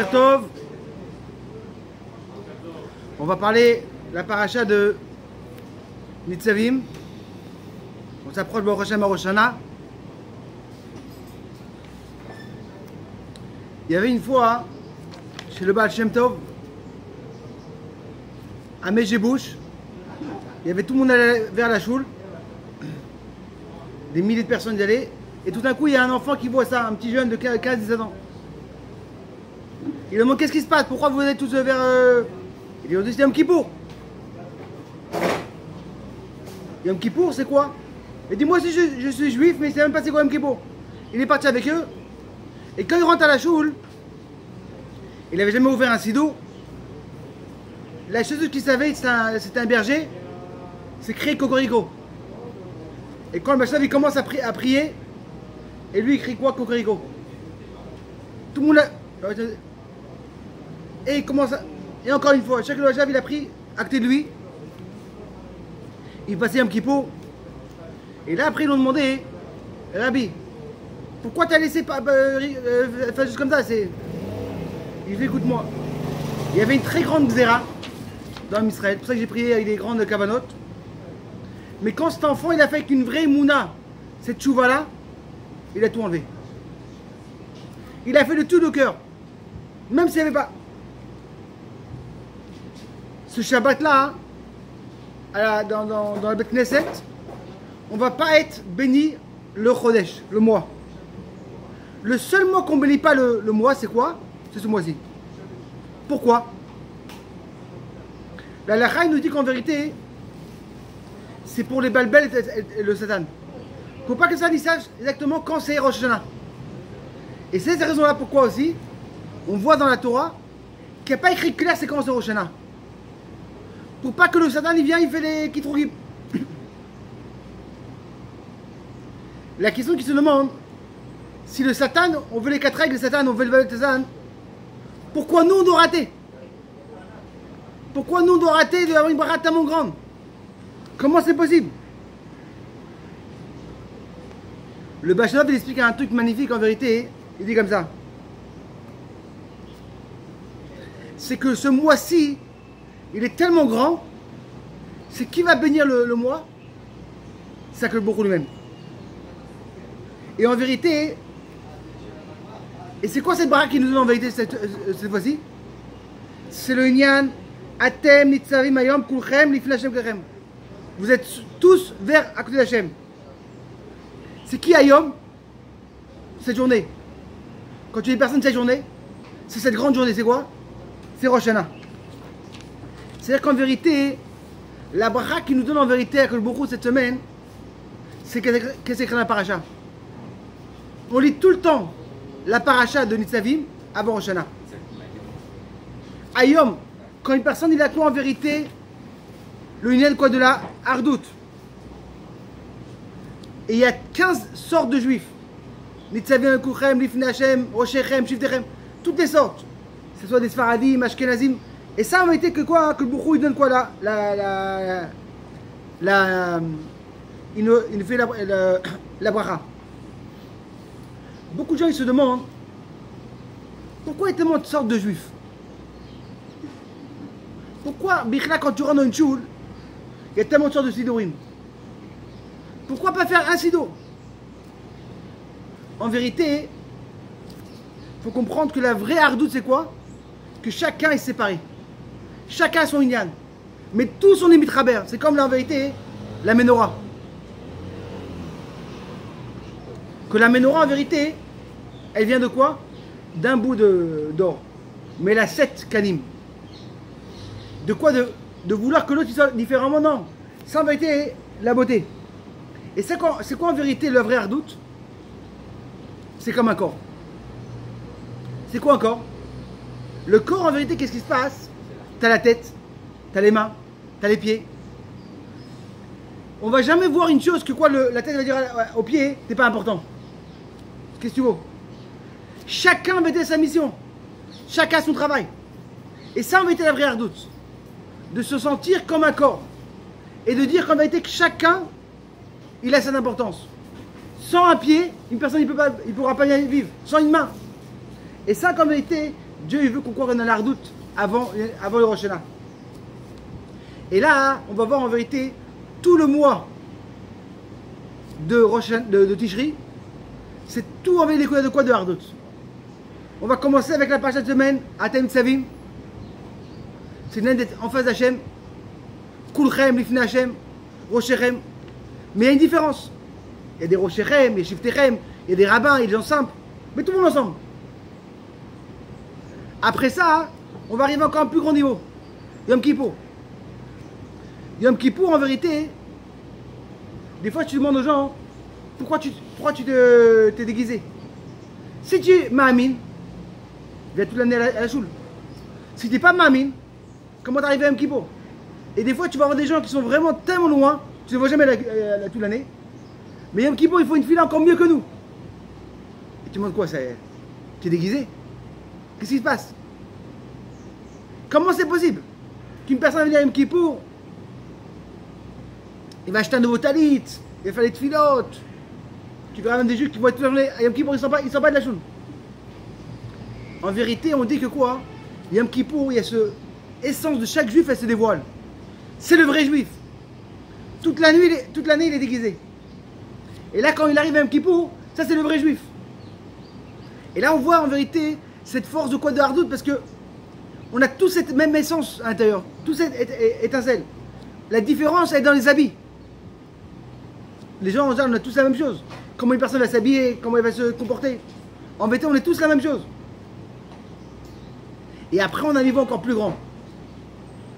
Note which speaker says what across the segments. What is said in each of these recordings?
Speaker 1: Tov, on va parler de la paracha de Nitzavim. On s'approche de Baruch Hashem à Rosh Hashanah. Il y avait une fois chez le Baal Shem Tov à Mejebouche, il y avait tout le monde allait vers la choule, des milliers de personnes y allaient, et tout d'un coup il y a un enfant qui voit ça, un petit jeune de 15-17 ans. Il demande qu'est-ce qui se passe, pourquoi vous êtes tous vers... Il dit on dit c'est Yom Kippour. Yom Kippour c'est quoi? Il dit moi aussi je suis juif mais il ne sait même pas c'est quoi Yom Kippour. Il est parti avec eux et quand il rentre à la choule, il n'avait jamais ouvert un sido. La chose qu'il savait c'était un berger, c'est créé Cocorico. Et quand le Bachelor il commence à prier, et lui il crie quoi Cocorico? Tout le monde a... Et il commence à... Et encore une fois, chaque Loajav il a pris acté de lui. Il passait un petit pot. Et là après ils l'ont demandé, Rabbi, pourquoi t'as laissé faire juste comme ça? Il fait écoute-moi. Il y avait une très grande xéra dans Israël, c'est pour ça que j'ai prié avec des grandes cavanotes. Mais quand cet enfant il a fait avec une vraie mouna, cette chouva là, il a tout enlevé. Il a fait de tout le cœur. Même s'il n'y avait pas. Ce Shabbat là, dans la Beth Knesset, on ne va pas être béni le Chodesh, le mois. Le seul mois qu'on ne bénit pas le mois, c'est quoi? C'est ce mois-ci. Pourquoi? La Lacha nous dit qu'en vérité, c'est pour les Balbel et le Satan. Il ne faut pas que ça il sache exactement quand c'est Rosh Hashanah. Et c'est cette raison-là pourquoi aussi, on voit dans la Torah qu'il n'y a pas écrit clair c'est quand c'est Rosh Hashanah. Pour pas que le Satan il vient, il fait les kitrougim. La question qui se demande, si le Satan, on veut les 4 règles, le Satan, on veut le Satan, pourquoi nous on doit rater? Pourquoi nous on doit rater d'avoir une bracha tellement grande? Comment c'est possible? Le Bachelor il explique un truc magnifique en vérité, il dit comme ça. C'est que ce mois-ci, il est tellement grand, c'est qui va bénir le mois? C'est que le Baruch Hu lui-même. Et en vérité, et c'est quoi cette bracha qui nous donne en vérité cette fois-ci? C'est le Inyan Atem Nitzavim Ayom Kulchem Lifnei Hashem Kachem. Vous êtes tous vers à côté d'Hachem. C'est qui Ayom? Cette journée. Quand tu dis personne cette journée, c'est cette grande journée, c'est quoi? C'est Rosh Hashanah. C'est-à-dire qu'en vérité, la bracha qui nous donne en vérité à le Baruch Hu cette semaine, c'est qu'est-ce c'est écrit dans la paracha. On lit tout le temps la paracha de Nitzavim avant Rosh Hashanah. Ayom, quand une personne il a quoi en vérité? Le Inyan quoi de la Hardout. Et il y a 15 sortes de juifs. Nitzavim, Kuchem, Lifnei Hashem, Roshechem, Shiftechem, toutes les sortes. Que ce soit des Sfaradim, Ashkenazim. Et ça en vérité que quoi? Que le Baruch Hu il donne quoi là? Il nous fait la bracha. Beaucoup de gens ils se demandent pourquoi il y a tellement de sortes de juifs? Pourquoi, Bichla, quand tu rentres dans une choule, il y a tellement de sortes de sidorim? Pourquoi pas faire un sido? En vérité, il faut comprendre que la vraie hardoute c'est quoi? Que chacun est séparé. Chacun a son inyan. Mais tous on est mitraber. C'est comme là en vérité, la menorah. Que la menorah en vérité, elle vient de quoi? D'un bout d'or. Mais elle a 7 kanim. De quoi? De vouloir que l'autre soit différemment? Non. Ça en vérité, la beauté. Et c'est quoi en vérité le vrai hardoute? C'est comme un corps. C'est quoi un corps? Le corps en vérité, qu'est-ce qui se passe? T'as la tête, t'as les mains, t'as les pieds. On va jamais voir une chose que quoi la tête va dire au pied, t'es pas important. Qu'est-ce que tu veux? Chacun va être sa mission. Chacun a son travail. Et ça en vérité la vraie hardoute. De se sentir comme un corps. Et de dire qu'en vérité que chacun, il a son importance. Sans un pied, une personne ne pourra pas bien vivre. Sans une main. Et ça, qu'en vérité, Dieu il veut qu'on croit dans la redoute avant le Rosh Hashanah. Et là, on va voir en vérité tout le mois de Tishri, c'est tout avec les couleurs de quoi de Hardut. On va commencer avec la parasha de semaine, Atem Tsavim. C'est l'un d'être en face d'Hachem. Kulchem, Lifne Hachem, Roshechem. Mais il y a une différence. Il y a des Roshechem, il y a Shiftechem, il y a des rabbins, il y a des gens simples. Mais tout le monde ensemble. Après ça, on va arriver encore à un plus grand niveau. Yom Kippour. Yom Kippour, en vérité, des fois tu demandes aux gens pourquoi tu t'es déguisé. Si tu es Ma'amin, viens toute l'année à la choule. Si tu n'es pas Ma'amin, comment t'arrives à Yom Kippour? Et des fois tu vas avoir des gens qui sont vraiment tellement loin, tu ne les vois jamais toute l'année. Mais Yom Kippour, il faut une file encore mieux que nous. Et tu demandes quoi? Tu es déguisé? Qu'est-ce qui se passe? Comment c'est possible qu'une personne va venir à Yom Kippour, il va acheter un nouveau talit, il va faire les tfilotes. Tu verras même des juifs qui vont être fermés à Yom Kippour, ils ne sont pas de la choule. En vérité, on dit que quoi? Yom Kippour, il y a cette essence de chaque juif, elle se dévoile. C'est le vrai juif. Toute l'année, il est déguisé. Et là, quand il arrive à Yom Kippour, ça c'est le vrai juif. Et là, on voit en vérité cette force de quoi de Hardout, parce que on a tous cette même essence à l'intérieur, toute cette étincelle. La différence est dans les habits. Les gens, on a tous la même chose. Comment une personne va s'habiller, comment elle va se comporter. En vérité, on est tous la même chose. Et après, on a un niveau encore plus grand.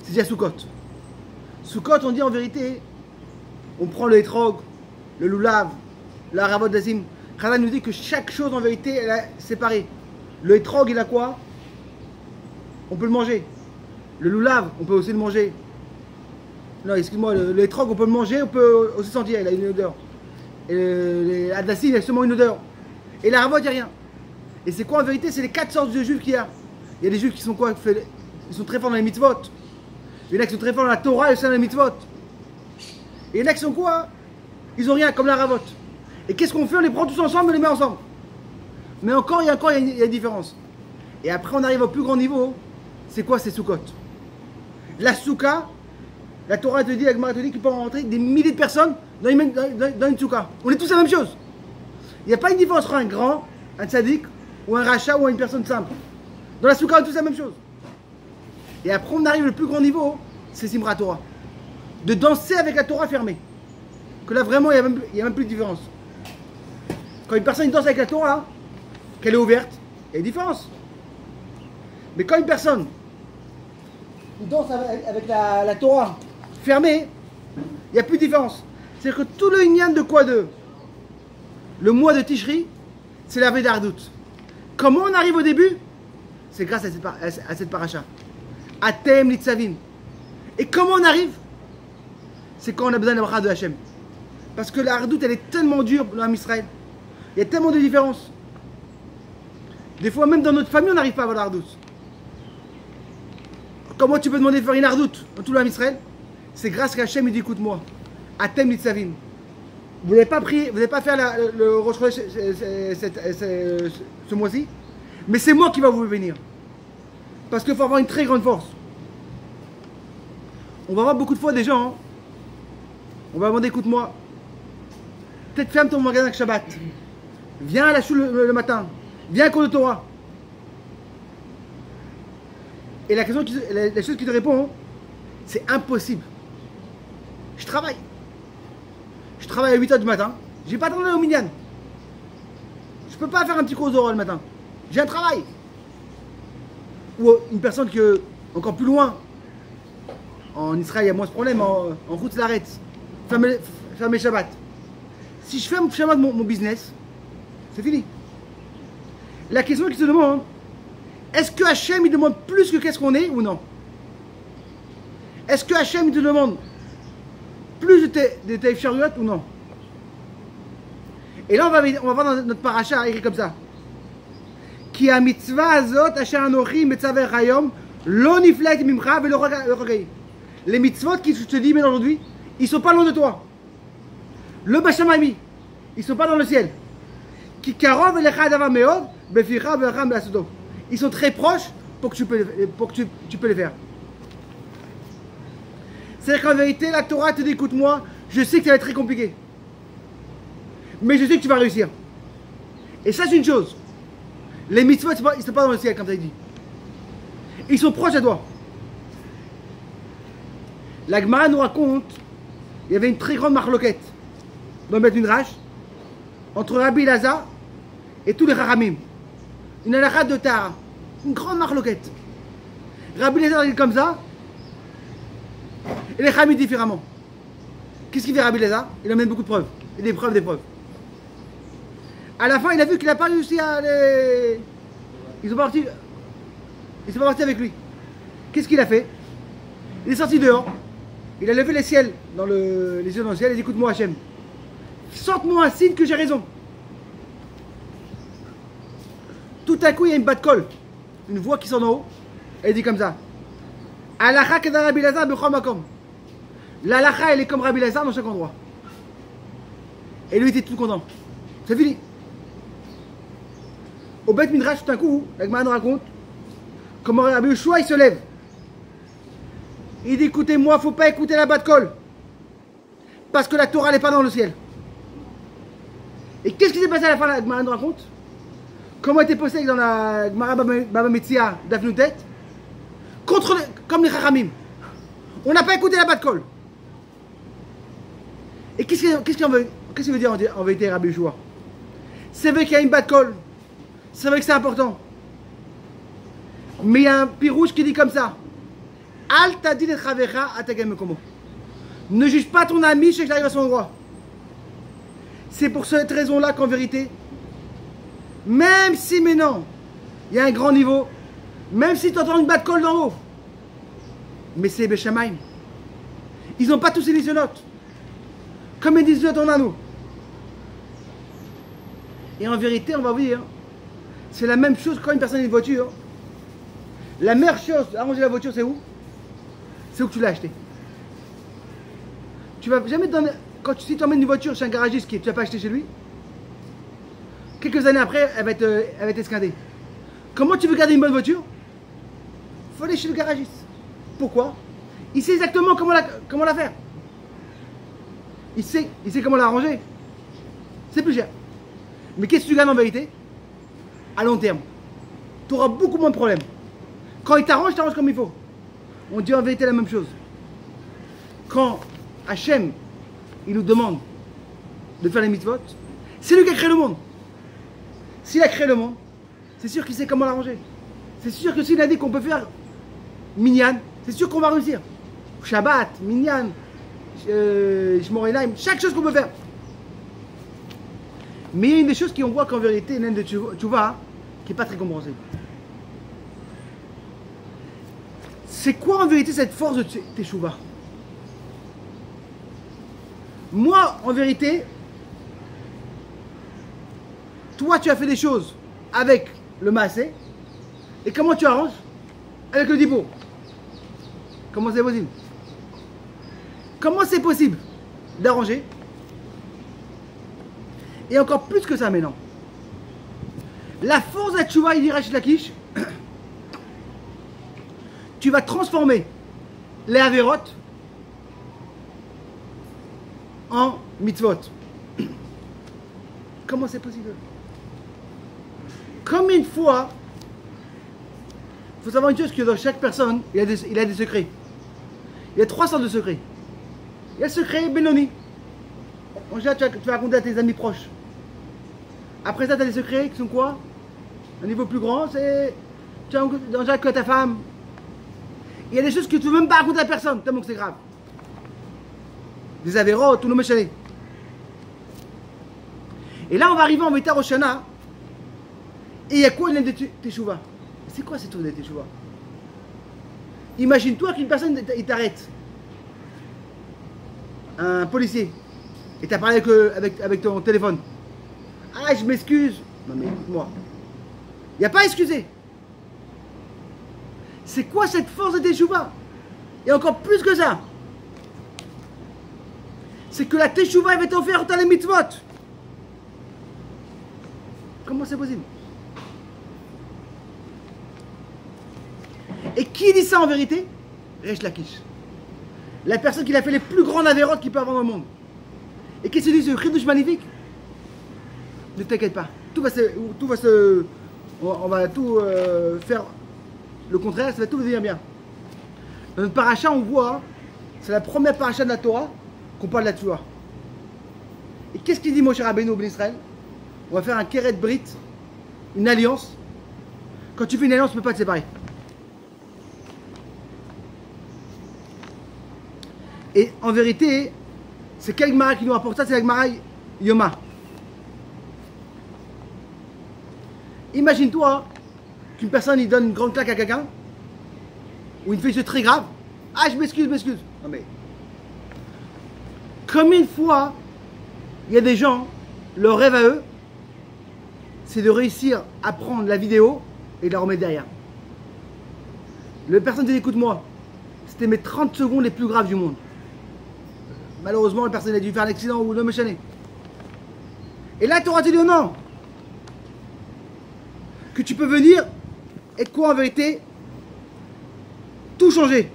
Speaker 1: C'est déjà Sukkot. Sukkot, on dit en vérité, on prend le hétrog, le loulav, la ravot d'azim. Chazal nous dit que chaque chose en vérité, elle est séparée. Le hétrog, il a quoi? On peut le manger. Le loulav, on peut aussi le manger. Non, excuse-moi, le hétrog, on peut le manger, on peut aussi sentir, il a une odeur. Et l'adassim, il a seulement une odeur. Et la ravot, il n'y a rien. Et c'est quoi en vérité? C'est les 4 sortes de juifs qu'il y a. Il y a des juifs qui sont quoi? Ils sont très forts dans les mitzvot. Il y en a qui sont très forts dans la Torah et aussi dans les mitzvot. Et il y en a qui sont quoi? Ils ont rien, comme la ravot. Et qu'est-ce qu'on fait? On les prend tous ensemble, on les met ensemble. Mais encore, il y a une différence. Et après, on arrive au plus grand niveau. C'est quoi? C'est Sukkot. La Souka, la Torah te dit, la Gemara te dit qu'il peut rentrer des milliers de personnes dans une Souka. On est tous la même chose. Il n'y a pas une différence entre un grand, un tzaddik, ou un rachat, ou une personne simple. Dans la Souka, on est tous la même chose. Et après, on arrive au plus grand niveau, c'est Simchat Torah. De danser avec la Torah fermée. Que là, vraiment, il n'y a même plus de différence. Quand une personne danse avec la Torah, qu'elle est ouverte, il y a une différence. Mais quand une personne danse avec la Torah fermée, il n'y a plus de différence. C'est-à-dire que tout le Inyan de quoi de le mois de Tishri, c'est la veille d'Ardout. Comment on arrive au début? C'est grâce à cette paracha. Atem Litzavim. Et comment on arrive? C'est quand on a besoin de la bracha de Hachem. Parce que la Ardout, elle est tellement dure dans l'Israël. Il y a tellement de différences. Des fois, même dans notre famille, on n'arrive pas à avoir la Ardout. Comment tu peux demander de faire une Ardout dans tout l'Israël? C'est grâce qu'Hachem il dit écoute-moi. Atem Litzavim. Vous n'avez pas prié, vous n'avez pas fait le Rosh Chodesh ce mois-ci, mais c'est moi qui va vous bénir. Parce qu'il faut avoir une très grande force. On va voir beaucoup de fois des gens, hein, on va demander écoute-moi, peut-être ferme ton magasin avec Shabbat, viens à la choule le matin, viens à cours de Torah. Et la chose qui te répond, c'est impossible. Je travaille. Je travaille à 8h du matin. Je n'ai pas attendu au minyan. Je ne peux pas faire un petit cours d'oral le matin. J'ai un travail. Ou une personne qui est encore plus loin. En Israël, il y a moins ce problème. En route, l'arrête. Fermer Shabbat. Si je ferme Shabbat mon business, c'est fini. La question qui se demande, est-ce que Hachem il demande plus que qu'est-ce qu'on est ou non? Est-ce que Hachem il te demande plus de tes chariot ou non? Et là on va voir dans notre paracha écrit comme ça. Ki a mitzvah azot asher anochi metzaver hayom lo niflet mimcha velo rogai. Les mitzvot qui je te dis mais aujourd'hui, ils sont pas loin de toi. Le bashamami, ils sont pas dans le ciel. Ki karov elecha davar meod beficha ve'acham be'asodo. Ils sont très proches, pour que tu peux les faire. C'est-à-dire qu'en vérité, la Torah te dit, écoute-moi, je sais que ça va être très compliqué. Mais je sais que tu vas réussir. Et ça, c'est une chose. Les mitzvot, ils ne sont pas dans le ciel, comme ça dit. Ils sont proches de toi. La Gemara nous raconte, il y avait une très grande marloquette dans le Beth Midrash entre Rabbi Elazar et tous les Chachamim. Une halakha de Tahara. Une grande marloquette. Rabbi Elazar dit comme ça, et les Chachamim différemment. Qu'est-ce qu'il fait Rabbi Elazar? Il amène beaucoup de preuves. Et des preuves, des preuves. À la fin, il a vu qu'il n'a pas réussi à les... Ils sont partis avec lui. Qu'est-ce qu'il a fait? Il est sorti dehors. Il a levé les ciels les yeux dans le ciel et dit, écoute-moi Hachem, sorte-moi un signe que j'ai raison. Tout à coup, il y a une batte-colle, une voix qui sort en haut, et il dit comme ça, Alacha kedar Rabbi Elazar bechol makom. L'alacha, elle est comme Rabbi Elazar dans chaque endroit. Et lui, il était tout content. C'est fini. Au Beth Midrash, tout à coup, la Gemara nous raconte comment Rabbi Yoshua, il se lève. Il dit, écoutez-moi, il ne faut pas écouter la batte-colle. Parce que la Torah n'est pas dans le ciel. Et qu'est-ce qui s'est passé à la fin de la Gemara nous raconte? Comment était posé dans la Gemara Baba Metzia d'Afnutet? Comme les Chachamim. On n'a pas écouté la batte-colle. Et qu'est-ce qu'il veut dire en vérité Rabbi Yoshua? C'est vrai qu'il y a une batte-colle. C'est vrai que c'est important. Mais il y a un pirouche qui dit comme ça. Al tadil et chavecha atagem komo. Ne juge pas ton ami chez qu'il arrive à son endroit. C'est pour cette raison-là qu'en vérité, même si maintenant il y a un grand niveau, même si tu entends une batte-colle d'en haut, mais c'est Béchamaïm. Ils n'ont pas tous les notes. Comme ils disent on a nous. Et en vérité, on va vous dire, c'est la même chose quand une personne a une voiture. La meilleure chose à ranger la voiture, c'est où? C'est où que tu l'as acheté. Tu vas jamais donner. Si tu emmènes une voiture chez un garagiste qui tu n'as pas acheté chez lui, quelques années après, elle va être esquintée. Comment tu veux garder une bonne voiture? Il faut aller chez le garagiste. Pourquoi? Il sait exactement comment la faire. Il sait comment la ranger. C'est plus cher. Mais qu'est-ce que tu gagnes en vérité? À long terme. Tu auras beaucoup moins de problèmes. Quand il t'arrange comme il faut. On dit en vérité la même chose. Quand Hachem, il nous demande de faire les mitzvot, c'est lui qui a créé le monde. S'il a créé le monde, c'est sûr qu'il sait comment l'arranger. C'est sûr que s'il a dit qu'on peut faire Minyan, c'est sûr qu'on va réussir. Shabbat, Minyan, Shmor Einaim, chaque chose qu'on peut faire. Mais il y a une des choses qu'on voit qu'en vérité, une de Tchouva, qui n'est pas très compréhensible. C'est quoi en vérité cette force de Teshuvah? Moi, en vérité, toi, tu as fait des choses avec le maasé. Et comment tu arranges? Avec le dipo. Comment c'est possible? Comment c'est possible d'arranger? Et encore plus que ça maintenant. La force de Tchouva, il dit Rachid Lakish, tu vas transformer les avérotes en mitzvot. Comment c'est possible? Comme une fois, il faut savoir une chose, que dans chaque personne, il a des secrets. Il y a 3 sortes de secrets. Il y a le secret Benoni. En général, tu vas raconter à tes amis proches. Après ça, tu as des secrets qui sont quoi? Un niveau plus grand, c'est... Tu as déjà que ta femme. Il y a des choses que tu ne veux même pas raconter à personne, tellement que c'est grave. Des avérotes, tout le méchané. Et là, on va arriver en Beitar Oshana. Et il y a quoi une de Teshuvah? C'est quoi cette tour de Teshuvah? Imagine-toi qu'une personne, il t'arrête. Un policier. Et tu as parlé avec ton téléphone. Ah, je m'excuse. Non mais écoute-moi. Il n'y a pas à excuser. C'est quoi cette force de Teshuvah? Et encore plus que ça. C'est que la Teshuvah va t'offrir dans les mitzvot. Comment c'est possible? Et qui dit ça en vérité? Resh Lakish. La personne qui a fait les plus grandes avérotes qu'il peut avoir dans le monde. Et qu'est-ce qu'il dit, ce chidouche magnifique? Ne t'inquiète pas. On va tout faire le contraire, ça va tout devenir bien. Dans notre paracha, on voit, c'est la première paracha de la Torah qu'on parle de la Tchouva. Et qu'est-ce qu'il dit Moshe Rabbeinu au Ben Israël? On va faire un keret brit, une alliance. Quand tu fais une alliance, tu ne peux pas te séparer. Et en vérité, c'est quel Gemara qui nous rapporte ça? C'est la Gemara Yoma. Imagine-toi qu'une personne il donne une grande claque à quelqu'un, ou une faute très grave. Ah, je m'excuse. Non mais, combien de fois il y a des gens, leur rêve à eux, c'est de réussir à prendre la vidéo et de la remettre derrière. La personne dit écoute-moi, c'était mes 30 secondes les plus graves du monde. Malheureusement, la personne a dû faire un accident ou le méchané. Et là, tu auras dit non. Que tu peux venir et quoi en vérité tout changer.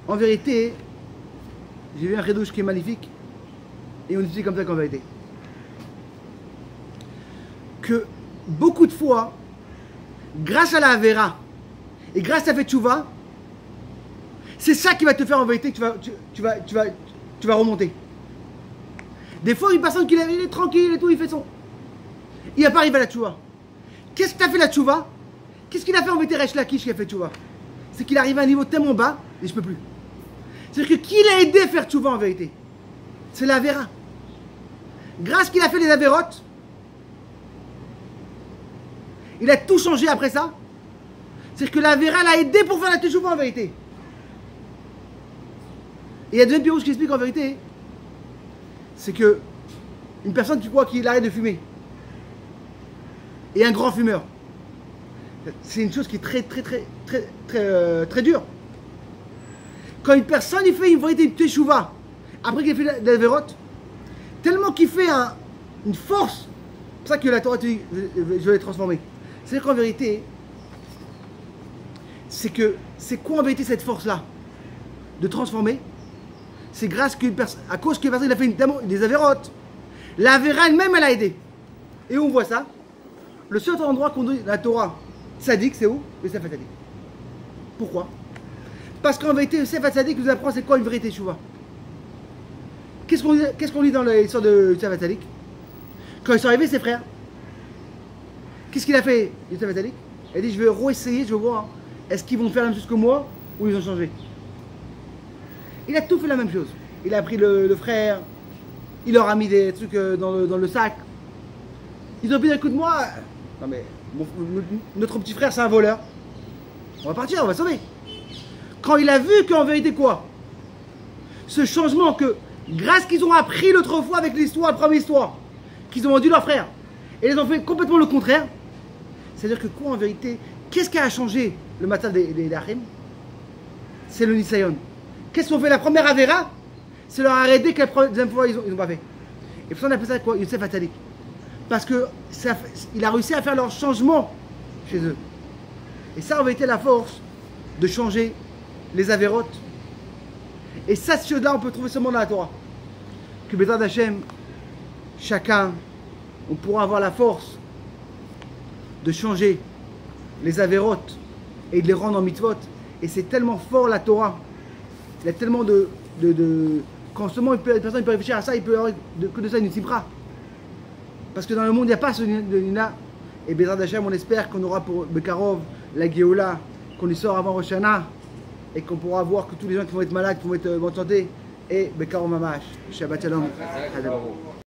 Speaker 1: En vérité, j'ai vu un redouche qui est magnifique et on dit comme ça qu'en vérité. Que beaucoup de fois, grâce à la Avera et grâce à la Tchouva, c'est ça qui va te faire en vérité que tu vas remonter. Des fois, une personne qui est tranquille et tout, il fait son. Il n'a pas arrivé à la Tchouva. Qu'est-ce que tu as fait la Tchouva? Qu'est-ce qu'il a fait en vérité Resh Lakish qui a fait Tchouva? C'est qu'il arrive à un niveau tellement bas et je peux plus. C'est-à-dire que qui l'a aidé à faire Tchouva en vérité? C'est la Avera. Grâce qu'il a fait les Avérotes, il a tout changé après ça. C'est-à-dire que la Avera l'a aidé pour faire la Tchouva en vérité. Et il y a deuxième pirouche qui explique en vérité, c'est que une personne qui croit qu'il arrête de fumer et un grand fumeur, c'est une chose qui est très dure. Quand une personne il fait une vérité de teshuva après qu'il a fait la vérote, tellement qu'il fait une force, c'est pour ça que la Torah te dit je vais les transformer. C'est qu'en vérité, c'est quoi en vérité cette force-là de transformer? C'est grâce à cause qu'une personne a fait des avérotes. La Avera elle-même, elle a aidé. Et où on voit ça? Le seul endroit qu'on dit la Torah Tzadik, c'est où? Le Sefer Tzadik. Pourquoi? Parce qu'en vérité, le Sefer Tzadik nous apprend c'est quoi une vérité Tchouva. Qu'est-ce qu'on lit dans l'histoire de Sefer Tzadik? Quand ils sont arrivés, ses frères, qu'est-ce qu'il a fait, le Sefer Tzadik? Il a dit je vais réessayer, je vais voir. Est-ce qu'ils vont faire la même chose que moi ou ils ont changé? Il a tout fait la même chose. Il a pris le frère, il leur a mis des trucs dans le sac. Ils ont dit écoute-moi, non mais notre petit frère c'est un voleur. On va partir, on va sauver. Quand il a vu qu'en vérité quoi? Ce changement que, grâce qu'ils ont appris l'autre fois avec l'histoire, la première histoire, qu'ils ont vendu leur frère, et ils ont fait complètement le contraire. C'est-à-dire que quoi en vérité? Qu'est-ce qui a changé le matin des Harim? C'est le Nisayon. Qu'est-ce qu'on fait la première Avera? C'est leur arrêter que la deuxième fois ils n'ont pas fait. Et pour ça on appelle ça quoi? Yosef Atalik. Parce qu'il a réussi à faire leur changement chez eux. Et ça avait été la force de changer les Avérotes. Et ça, ce chose-là, on peut trouver seulement dans la Torah. Que Bézard d'Hachem, chacun, on pourra avoir la force de changer les Avérotes et de les rendre en mitzvot. Et c'est tellement fort la Torah. Il y a tellement quand seulement une personne peut réfléchir à ça, il peut avoir que de ça une sibra. Parce que dans le monde, il n'y a pas ce Nina. Et Bézard d'Hachem, on espère qu'on aura pour Bekarov la Géoula, qu'on y sort avant Rosh Hashanah, et qu'on pourra voir que tous les gens qui vont être malades, qui vont être en bonne santé, et Bekarov Mamash. Shabbat Shalom.